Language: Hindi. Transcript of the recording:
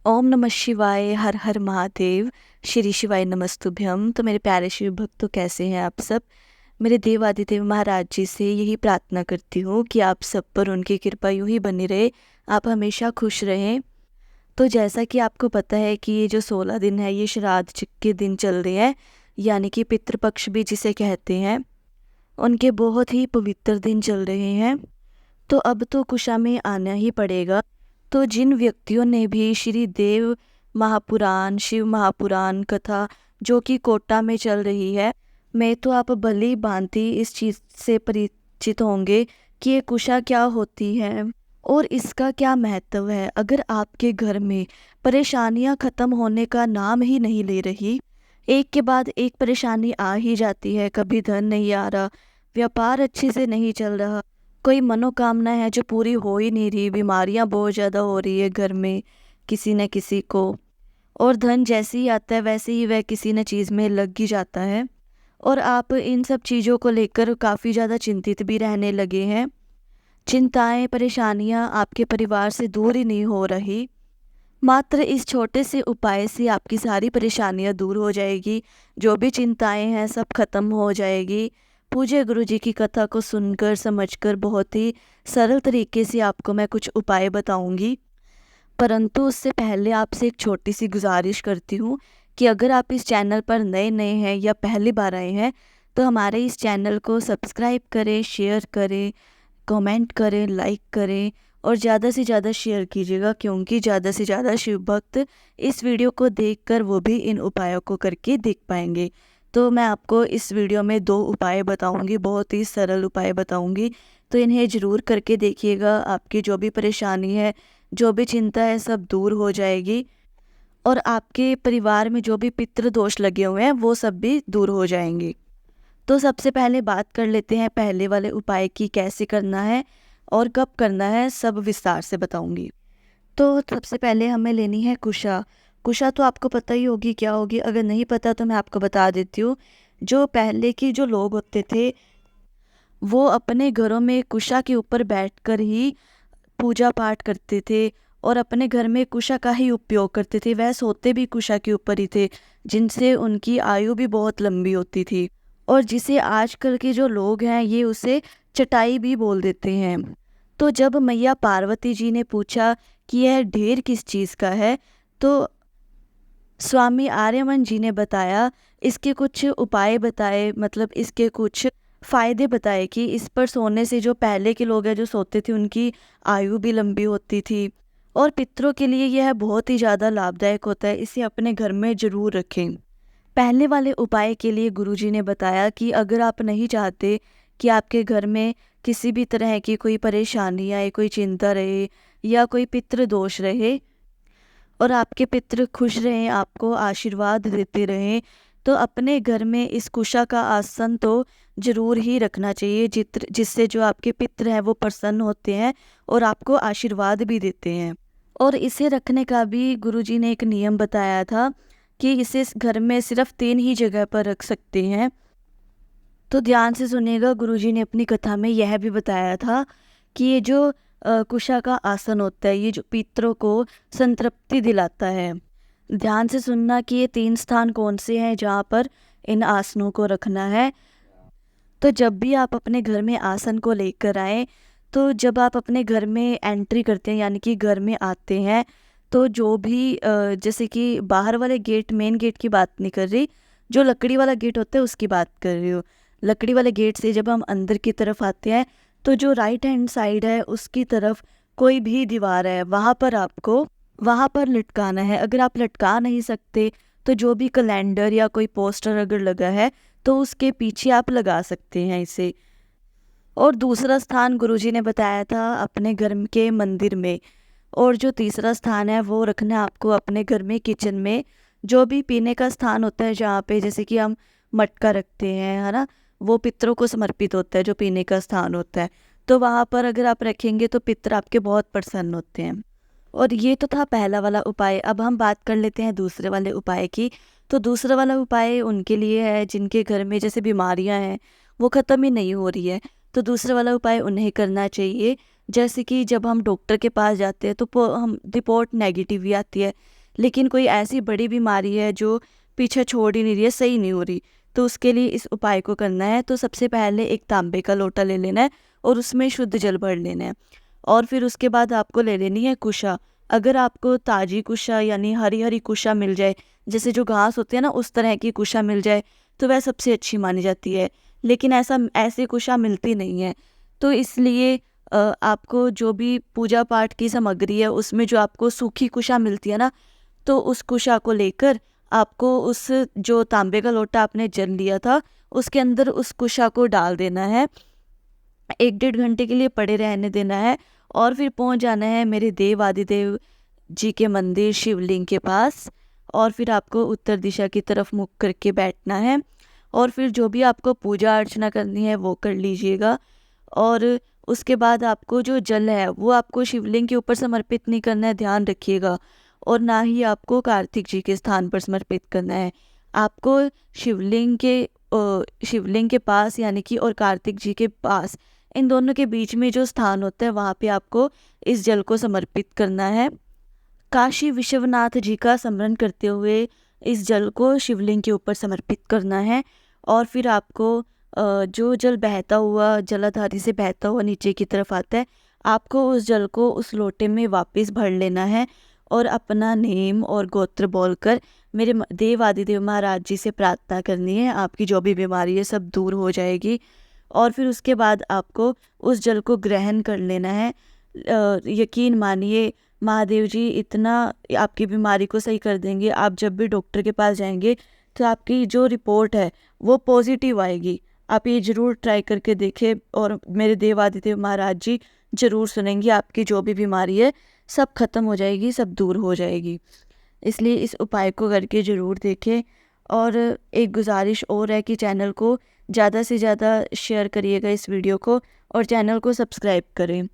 ओम नमः शिवाय, हर हर महादेव, श्री शिवाय नमस्तुभ्यम। तो मेरे प्यारे शिव भक्तों, कैसे हैं आप सब। मेरे देवादिदेव महाराज जी से यही प्रार्थना करती हूँ कि आप सब पर उनकी कृपा यूं ही बनी रहे, आप हमेशा खुश रहें। तो जैसा कि आपको पता है कि ये जो 16 दिन है ये श्राद्ध के दिन चल रहे हैं, यानी कि पितृपक्ष भी जिसे कहते हैं, उनके बहुत ही पवित्र दिन चल रहे हैं। तो अब तो कुशा में आना ही पड़ेगा। तो जिन व्यक्तियों ने भी श्री देव महापुराण, शिव महापुराण कथा जो कि कोटा में चल रही है, मैं तो आप भली भांति इस चीज़ से परिचित होंगे कि ये कुशा क्या होती है और इसका क्या महत्व है। अगर आपके घर में परेशानियां ख़त्म होने का नाम ही नहीं ले रही, एक के बाद एक परेशानी आ ही जाती है, कभी धन नहीं आ रहा, व्यापार अच्छे से नहीं चल रहा, कोई मनोकामना है जो पूरी हो ही नहीं रही, बीमारियां बहुत ज़्यादा हो रही है घर में किसी न किसी को, और धन जैसे ही आता है वैसे ही वह किसी न चीज़ में लग ही जाता है, और आप इन सब चीज़ों को लेकर काफ़ी ज़्यादा चिंतित भी रहने लगे हैं। चिंताएं, परेशानियां आपके परिवार से दूर ही नहीं हो रही। मात्र इस छोटे से उपाय से आपकी सारी परेशानियां दूर हो जाएगी, जो भी चिंताएं हैं सब खत्म हो जाएगी। पूज्य गुरु जी की कथा को सुनकर समझकर बहुत ही सरल तरीके से आपको मैं कुछ उपाय बताऊंगी। परंतु उससे पहले आपसे एक छोटी सी गुजारिश करती हूँ कि अगर आप इस चैनल पर नए नए हैं या पहली बार आए हैं तो हमारे इस चैनल को सब्सक्राइब करें, शेयर करें, कमेंट करें, लाइक करें और ज़्यादा से ज़्यादा शेयर कीजिएगा, क्योंकि ज़्यादा से ज़्यादा शिव भक्त इस वीडियो को देखकर वो भी इन उपायों को करके देख पाएंगे। तो मैं आपको इस वीडियो में 2 उपाय बताऊंगी, बहुत ही सरल उपाय बताऊंगी, तो इन्हें ज़रूर करके देखिएगा। आपकी जो भी परेशानी है, जो भी चिंता है, सब दूर हो जाएगी, और आपके परिवार में जो भी पितृ दोष लगे हुए हैं वो सब भी दूर हो जाएंगे। तो सबसे पहले बात कर लेते हैं पहले वाले उपाय की, कैसे करना है और कब करना है, सब विस्तार से बताऊंगी। तो सबसे पहले हमें लेनी है कुशा। कुशा तो आपको पता ही होगी क्या होगी, अगर नहीं पता तो मैं आपको बता देती हूँ। जो पहले की जो लोग होते थे वो अपने घरों में कुशा के ऊपर बैठकर ही पूजा पाठ करते थे और अपने घर में कुशा का ही उपयोग करते थे। वह सोते भी कुशा के ऊपर ही थे, जिनसे उनकी आयु भी बहुत लंबी होती थी, और जिसे आजकल के जो लोग हैं ये उसे चटाई भी बोल देते हैं। तो जब मैया पार्वती जी ने पूछा कि यह ढेर किस चीज़ का है, तो स्वामी आर्यमन जी ने बताया, इसके कुछ उपाय बताए, मतलब इसके कुछ फ़ायदे बताए कि इस पर सोने से जो पहले के लोग हैं जो सोते थे उनकी आयु भी लंबी होती थी, और पितरों के लिए यह बहुत ही ज़्यादा लाभदायक होता है। इसे अपने घर में ज़रूर रखें। पहले वाले उपाय के लिए गुरुजी ने बताया कि अगर आप नहीं चाहते कि आपके घर में किसी भी तरह की कोई परेशानी आए, कोई चिंता रहे या कोई पितृ दोष रहे, और आपके पितृ खुश रहें, आपको आशीर्वाद देते रहें, तो अपने घर में इस कुशा का आसन तो ज़रूर ही रखना चाहिए, जिससे जो आपके पितृ हैं वो प्रसन्न होते हैं और आपको आशीर्वाद भी देते हैं। और इसे रखने का भी गुरुजी ने एक नियम बताया था कि इसे घर में सिर्फ 3 ही जगह पर रख सकते हैं। तो ध्यान से सुनिएगा, गुरुजी ने अपनी कथा में यह भी बताया था कि ये जो कुशा का आसन होता है, ये जो पितरों को संतृप्ति दिलाता है। ध्यान से सुनना कि ये 3 स्थान कौन से हैं जहाँ पर इन आसनों को रखना है। तो जब भी आप अपने घर में आसन को लेकर आएँ, तो जब आप अपने घर में एंट्री करते हैं, यानी कि घर में आते हैं, तो जो भी जैसे कि बाहर वाले गेट, मेन गेट की बात नहीं कर रही, जो लकड़ी वाला गेट होता है उसकी बात कर रही हूँ। लकड़ी वाले गेट से जब हम अंदर की तरफ आते हैं, तो जो राइट हैंड साइड है उसकी तरफ कोई भी दीवार है, वहाँ पर आपको वहाँ पर लटकाना है। अगर आप लटका नहीं सकते तो जो भी कैलेंडर या कोई पोस्टर अगर लगा है तो उसके पीछे आप लगा सकते हैं इसे। और दूसरा स्थान गुरुजी ने बताया था अपने घर के मंदिर में, और जो तीसरा स्थान है वो रखना है आपको अपने घर में किचन में। जो भी पीने का स्थान होता है, जहाँ पे जैसे कि हम मटका रखते हैं, है ना, वो पितरों को समर्पित होता है, जो पीने का स्थान होता है, तो वहाँ पर अगर आप रखेंगे तो पितर आपके बहुत प्रसन्न होते हैं। और ये तो था पहला वाला उपाय। अब हम बात कर लेते हैं दूसरे वाले उपाय की। तो दूसरा वाला उपाय उनके लिए है जिनके घर में जैसे बीमारियां हैं वो ख़त्म ही नहीं हो रही है, तो दूसरा वाला उपाय उन्हें करना चाहिए। जैसे कि जब हम डॉक्टर के पास जाते हैं तो हम रिपोर्ट नेगेटिव ही आती है, लेकिन कोई ऐसी बड़ी बीमारी है जो पीछे छोड़ ही नहीं रही है, सही नहीं हो रही, तो उसके लिए इस उपाय को करना है। तो सबसे पहले एक तांबे का लोटा ले लेना है और उसमें शुद्ध जल भर लेना है। और फिर उसके बाद आपको ले लेनी है कुशा। अगर आपको ताज़ी कुशा यानी हरी हरी कुशा मिल जाए, जैसे जो घास होती है ना उस तरह की कुशा मिल जाए, तो वह सबसे अच्छी मानी जाती है। लेकिन ऐसी कुशा मिलती नहीं है, तो इसलिए आपको जो भी पूजा पाठ की सामग्री है उसमें जो आपको सूखी कुशा मिलती है ना, तो उस कुशा को लेकर आपको उस जो तांबे का लोटा आपने जल लिया था उसके अंदर उस कुशा को डाल देना है, 1 डेढ़ घंटे के लिए पड़े रहने देना है। और फिर पहुंच जाना है मेरे देव आदिदेव जी के मंदिर शिवलिंग के पास, और फिर आपको उत्तर दिशा की तरफ मुख करके बैठना है। और फिर जो भी आपको पूजा अर्चना करनी है वो कर लीजिएगा। और उसके बाद आपको जो जल है वो आपको शिवलिंग के ऊपर समर्पित नहीं करना है, ध्यान रखिएगा। और ना ही आपको कार्तिक जी के स्थान पर समर्पित करना है। आपको शिवलिंग के पास यानी कि और कार्तिक जी के पास, इन दोनों के बीच में जो स्थान होता है वहाँ पे आपको इस जल को समर्पित करना है। काशी विश्वनाथ जी का स्मरण करते हुए इस जल को शिवलिंग के ऊपर समर्पित करना है। और फिर आपको जो जल बहता हुआ जलाधारी से बहता हुआ नीचे की तरफ आता है, आपको उस जल को उस लोटे में वापस भर लेना है और अपना नेम और गोत्र बोलकर मेरे देव आदिदेव महाराज जी से प्रार्थना करनी है। आपकी जो भी बीमारी है सब दूर हो जाएगी। और फिर उसके बाद आपको उस जल को ग्रहण कर लेना है। यकीन मानिए महादेव जी इतना आपकी बीमारी को सही कर देंगे। आप जब भी डॉक्टर के पास जाएंगे तो आपकी जो रिपोर्ट है वो पॉजिटिव आएगी। आप ये ज़रूर ट्राई करके देखें और मेरे देव आदिदेव महाराज जी ज़रूर सुनेंगे। आपकी जो भी बीमारी है सब खत्म हो जाएगी, सब दूर हो जाएगी। इसलिए इस उपाय को करके ज़रूर देखें। और एक गुजारिश और है कि चैनल को ज़्यादा से ज़्यादा शेयर करिएगा इस वीडियो को, और चैनल को सब्सक्राइब करें।